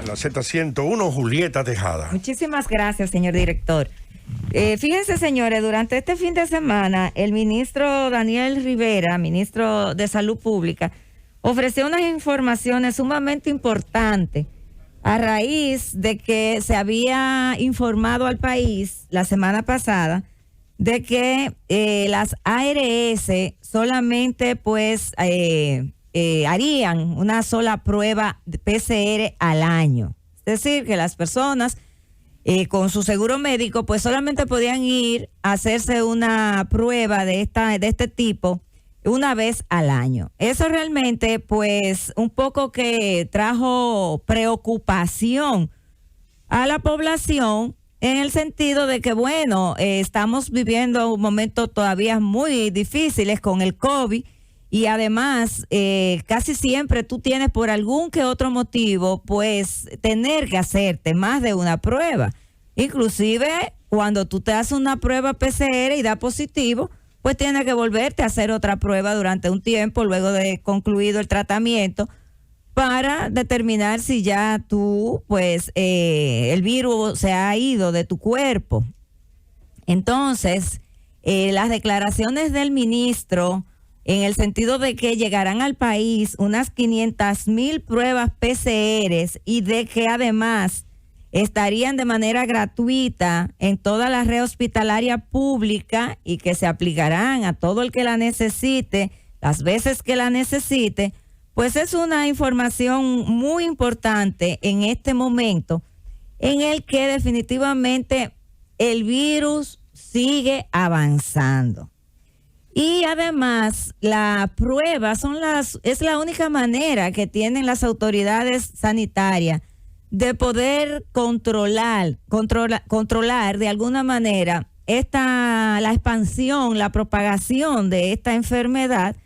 la Z101, Julieta Tejada. Muchísimas gracias, señor director. Fíjense, señores, durante este fin de semana, el ministro Daniel Rivera, ministro de Salud Pública, ofreció unas informaciones sumamente importantes a raíz de que se había informado al país la semana pasada de que las ARS solamente pues harían una sola prueba de PCR al año. Es decir, que las personas con su seguro médico pues solamente podían ir a hacerse una prueba de este tipo una vez al año. Eso realmente pues un poco que trajo preocupación a la población en el sentido de que bueno, estamos viviendo un momento todavía muy difíciles con el COVID y además casi siempre tú tienes por algún que otro motivo pues tener que hacerte más de una prueba. Inclusive cuando tú te haces una prueba PCR y da positivo, pues tienes que volverte a hacer otra prueba durante un tiempo luego de concluido el tratamiento para determinar si ya tú, pues, el virus se ha ido de tu cuerpo. Entonces, las declaraciones del ministro en el sentido de que llegarán al país unas 500,000 pruebas PCR y de que además estarían de manera gratuita en toda la red hospitalaria pública y que se aplicarán a todo el que la necesite, las veces que la necesite, pues es una información muy importante en este momento en el que definitivamente el virus sigue avanzando. Y además la prueba es la única manera que tienen las autoridades sanitarias de poder controlar de alguna manera la expansión, la propagación de esta enfermedad,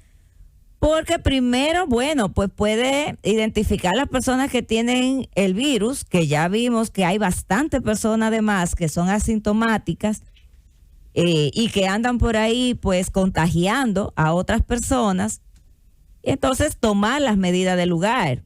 porque primero, bueno, pues puede identificar las personas que tienen el virus, que ya vimos que hay bastantes personas además que son asintomáticas y que andan por ahí pues contagiando a otras personas, y entonces tomar las medidas del lugar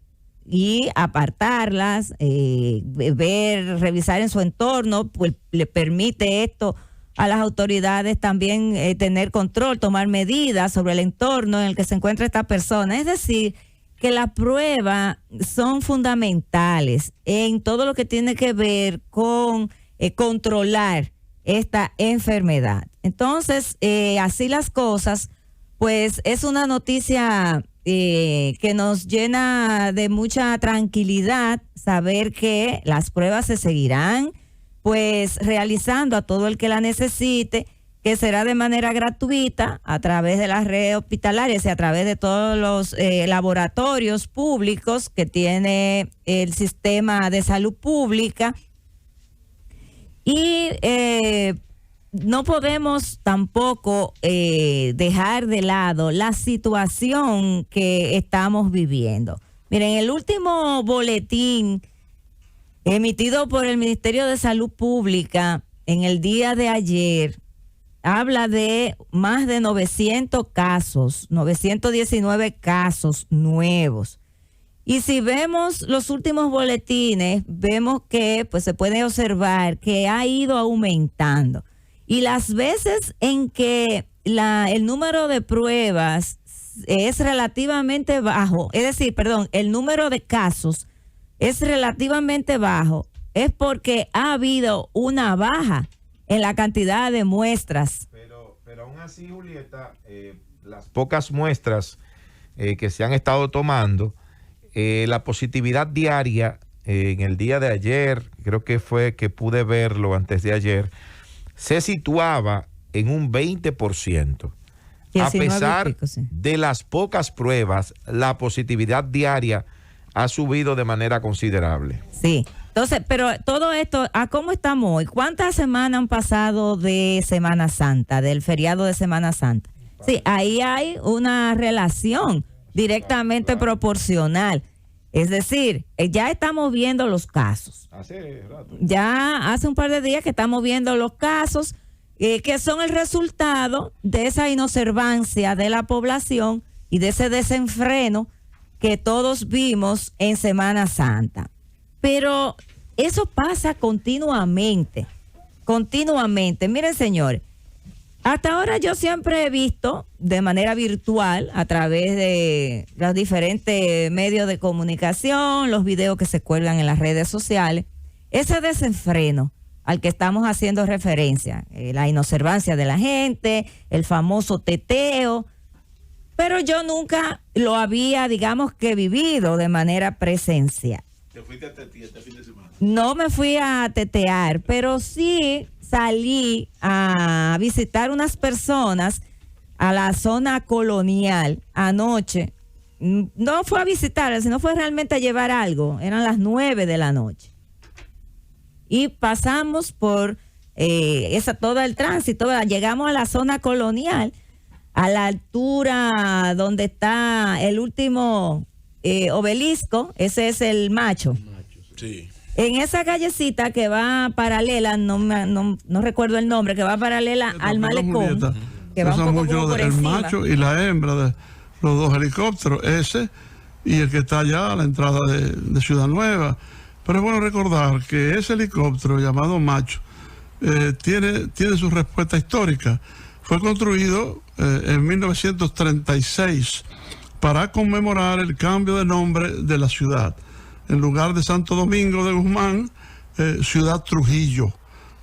y apartarlas, revisar en su entorno, pues le permite esto a las autoridades también tener control, tomar medidas sobre el entorno en el que se encuentra esta persona. Es decir, que las pruebas son fundamentales en todo lo que tiene que ver con controlar esta enfermedad. Entonces, así las cosas, pues es una noticia que nos llena de mucha tranquilidad saber que las pruebas se seguirán pues realizando a todo el que la necesite, que será de manera gratuita a través de las redes hospitalarias y a través de todos los laboratorios públicos que tiene el sistema de salud pública. Y no podemos tampoco dejar de lado la situación que estamos viviendo. Miren, el último boletín emitido por el Ministerio de Salud Pública en el día de ayer habla de más de 900 casos, 919 casos nuevos. Y si vemos los últimos boletines, vemos que pues se puede observar que ha ido aumentando. Y las veces en que el número de pruebas es relativamente bajo, es decir, el número de casos es relativamente bajo, es porque ha habido una baja en la cantidad de muestras. Pero aún así, Julieta, las pocas muestras que se han estado tomando, la positividad diaria en el día de ayer, creo que fue que pude verlo antes de ayer, se situaba en un 20%. A pesar de las pocas pruebas, la positividad diaria ha subido de manera considerable. Sí. Entonces, pero todo esto, ¿a cómo estamos hoy? ¿Cuántas semanas han pasado de Semana Santa, del feriado de Semana Santa? Sí, ahí hay una relación directamente proporcional. Es decir, ya estamos viendo los casos. Hace rato. Ya hace un par de días que estamos viendo los casos que son el resultado de esa inobservancia de la población y de ese desenfreno que todos vimos en Semana Santa. pero eso pasa continuamente. Miren, señores, hasta ahora yo siempre he visto de manera virtual, a través de los diferentes medios de comunicación, los videos que se cuelgan en las redes sociales, ese desenfreno al que estamos haciendo referencia, la inobservancia de la gente, el famoso teteo, pero yo nunca lo había, digamos, que vivido de manera presencial. ¿Te fuiste a tetear este fin de semana? No me fui a tetear, pero sí salí a visitar unas personas a la zona colonial anoche. No fue a visitarlas, sino fue realmente a llevar algo. Eran las 9 de la noche. Y pasamos por todo el tránsito, ¿verdad? Llegamos a la zona colonial, a la altura donde está el último obelisco, ese es el Macho. Sí. En esa callecita que va paralela, no recuerdo el nombre, que va paralela al malecón, que va un poco mucho por el encima. macho y la hembra de los dos helicópteros, ese y el que está allá a la entrada de Ciudad Nueva. Pero es bueno recordar que ese helicóptero llamado Macho tiene su respuesta histórica. Fue construido en 1936 para conmemorar el cambio de nombre de la ciudad. En lugar de Santo Domingo de Guzmán, Ciudad Trujillo,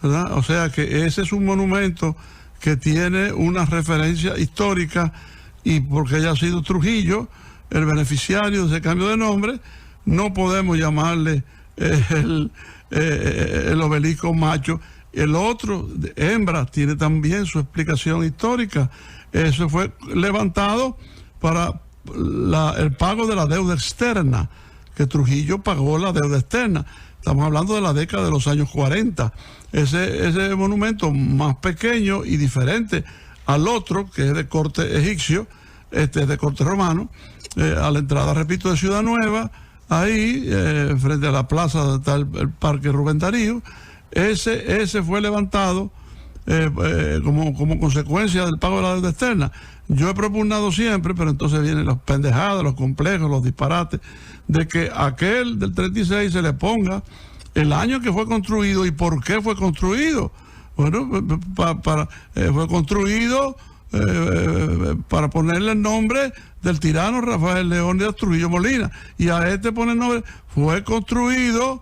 ¿verdad? O sea que ese es un monumento que tiene una referencia histórica, y porque haya sido Trujillo el beneficiario de ese cambio de nombre, no podemos llamarle el obelisco Macho. El otro, de hembra, tiene también su explicación histórica. Eso fue levantado para el pago de la deuda externa, que Trujillo pagó la deuda externa. Estamos hablando de la década de los años 40. Ese monumento más pequeño y diferente al otro, que es de corte egipcio, es de corte romano, a la entrada, repito, de Ciudad Nueva, ahí, frente a la plaza donde está el Parque Rubén Darío, ese fue levantado como consecuencia del pago de la deuda externa. Yo he propugnado siempre, pero entonces vienen las pendejadas, los complejos, los disparates, de que aquel del 36 se le ponga el año que fue construido y por qué fue construido. Bueno, fue construido para ponerle el nombre del tirano Rafael Leónidas Trujillo Molina, y a este pone el nombre. Fue construido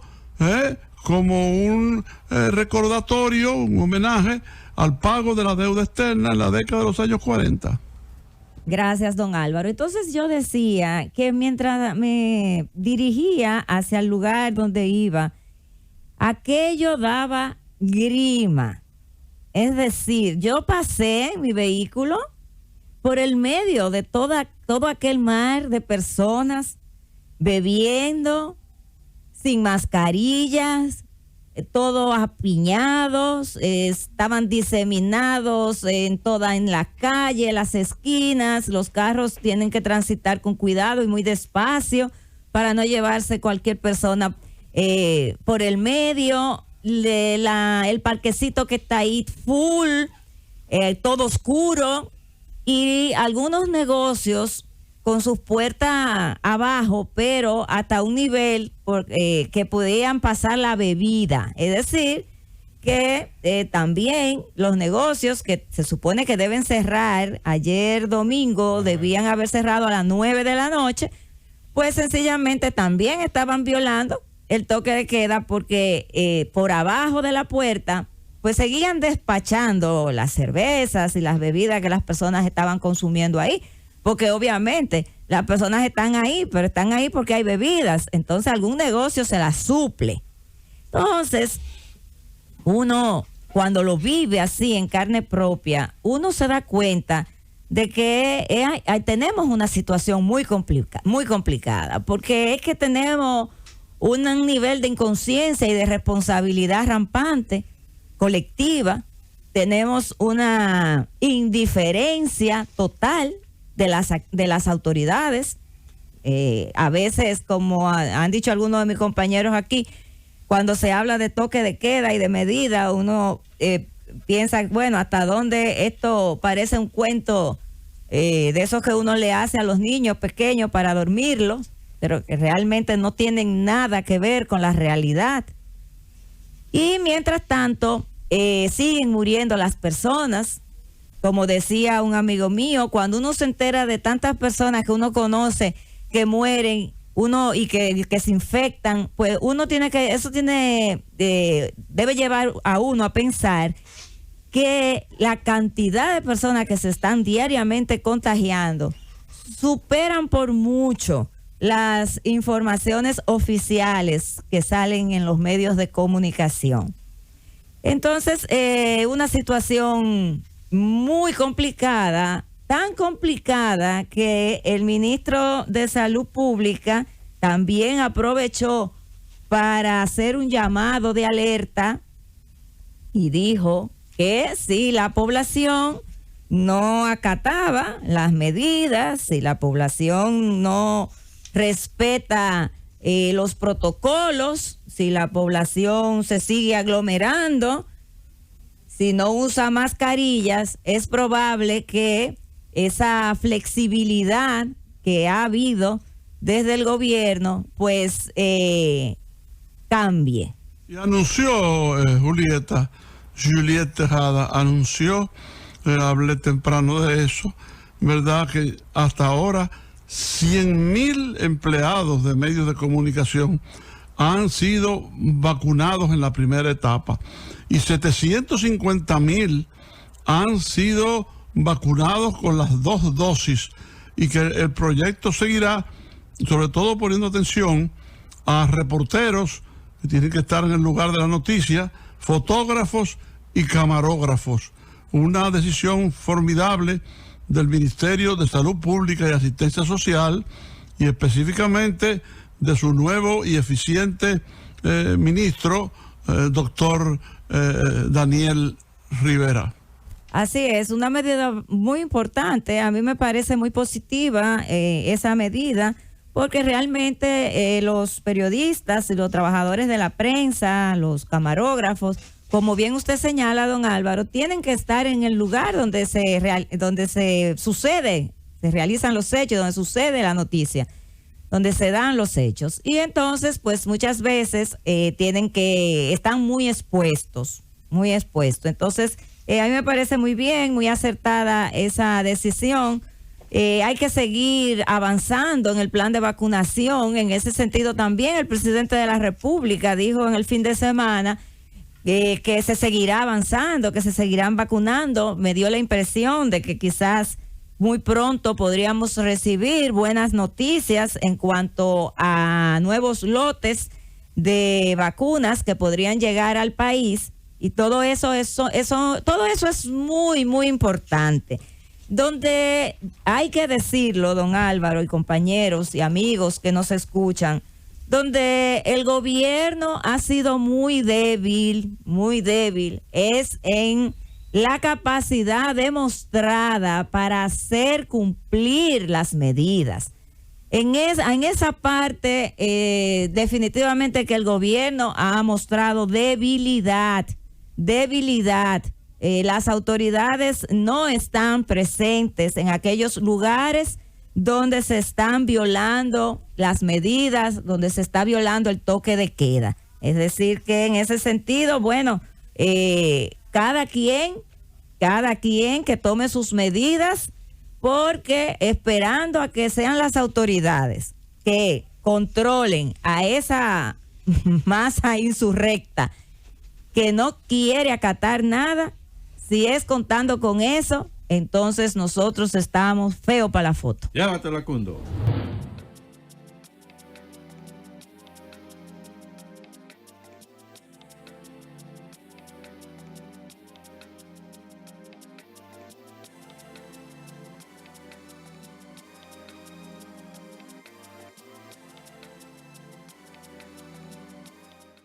como un recordatorio, un homenaje al pago de la deuda externa en la década de los años 40. Gracias, don Álvaro. Entonces yo decía que mientras me dirigía hacia el lugar donde iba, aquello daba grima. Es decir, yo pasé en mi vehículo por el medio de todo aquel mar de personas bebiendo, sin mascarillas, todos apiñados, estaban diseminados en la calle, las esquinas. Los carros tienen que transitar con cuidado y muy despacio para no llevarse cualquier persona por el medio. El parquecito que está ahí full, todo oscuro, y algunos negocios con sus puertas abajo, pero hasta un nivel que podían pasar la bebida. Es decir, que también los negocios que se supone que deben cerrar, ayer domingo debían haber cerrado a las 9 de la noche, pues sencillamente también estaban violando el toque de queda, porque por abajo de la puerta pues seguían despachando las cervezas y las bebidas que las personas estaban consumiendo ahí. Porque obviamente las personas están ahí, pero están ahí porque hay bebidas. Entonces algún negocio se las suple. Entonces, uno cuando lo vive así en carne propia, uno se da cuenta de que tenemos una situación muy complicada. Porque es que tenemos un nivel de inconsciencia y de responsabilidad rampante, colectiva. Tenemos una indiferencia total de las autoridades. A veces, como han dicho algunos de mis compañeros aquí, cuando se habla de toque de queda y de medida, uno piensa, bueno, hasta dónde esto parece un cuento de esos que uno le hace a los niños pequeños para dormirlos, pero que realmente no tienen nada que ver con la realidad. Y mientras tanto, siguen muriendo las personas. Como decía un amigo mío, cuando uno se entera de tantas personas que uno conoce que mueren, y que se infectan, pues uno debe llevar a uno a pensar que la cantidad de personas que se están diariamente contagiando superan por mucho las informaciones oficiales que salen en los medios de comunicación. Entonces, una situación muy complicada, tan complicada que el ministro de Salud Pública también aprovechó para hacer un llamado de alerta y dijo que si la población no acataba las medidas, si la población no respeta los protocolos, si la población se sigue aglomerando, si no usa mascarillas, es probable que esa flexibilidad que ha habido desde el gobierno, pues cambie. Y anunció Juliette Tejada, anunció, hablé temprano de eso, ¿verdad? Que hasta ahora 100,000 empleados de medios de comunicación han sido vacunados en la primera etapa y 750,000 han sido vacunados con las 2 dosis, y que el proyecto seguirá, sobre todo poniendo atención a reporteros que tienen que estar en el lugar de la noticia, fotógrafos y camarógrafos. Una decisión formidable del Ministerio de Salud Pública y Asistencia Social, y específicamente de su nuevo y eficiente ministro, doctor Daniel Rivera. Así es, una medida muy importante. A mí me parece muy positiva esa medida, porque realmente los periodistas y los trabajadores de la prensa, los camarógrafos, como bien usted señala, don Álvaro, tienen que estar en el lugar donde se realizan los hechos, donde sucede la noticia, donde se dan los hechos. Y entonces, pues muchas veces están muy expuestos. Entonces, a mí me parece muy bien, muy acertada esa decisión. Hay que seguir avanzando en el plan de vacunación. En ese sentido también el presidente de la República dijo en el fin de semana que se seguirá avanzando, que se seguirán vacunando. Me dio la impresión de que quizás muy pronto podríamos recibir buenas noticias en cuanto a nuevos lotes de vacunas que podrían llegar al país, y todo eso es muy, muy importante. Donde hay que decirlo, don Álvaro y compañeros y amigos que nos escuchan, donde el gobierno ha sido muy débil, es en la capacidad demostrada para hacer cumplir las medidas. En esa parte, definitivamente que el gobierno ha mostrado debilidad. Las autoridades no están presentes en aquellos lugares donde se están violando las medidas, donde se está violando el toque de queda. Es decir, que en ese sentido, bueno, cada quien que tome sus medidas, porque esperando a que sean las autoridades que controlen a esa masa insurrecta que no quiere acatar nada, si es contando con eso, entonces nosotros estamos feos para la foto. Llévatelo, Cundo.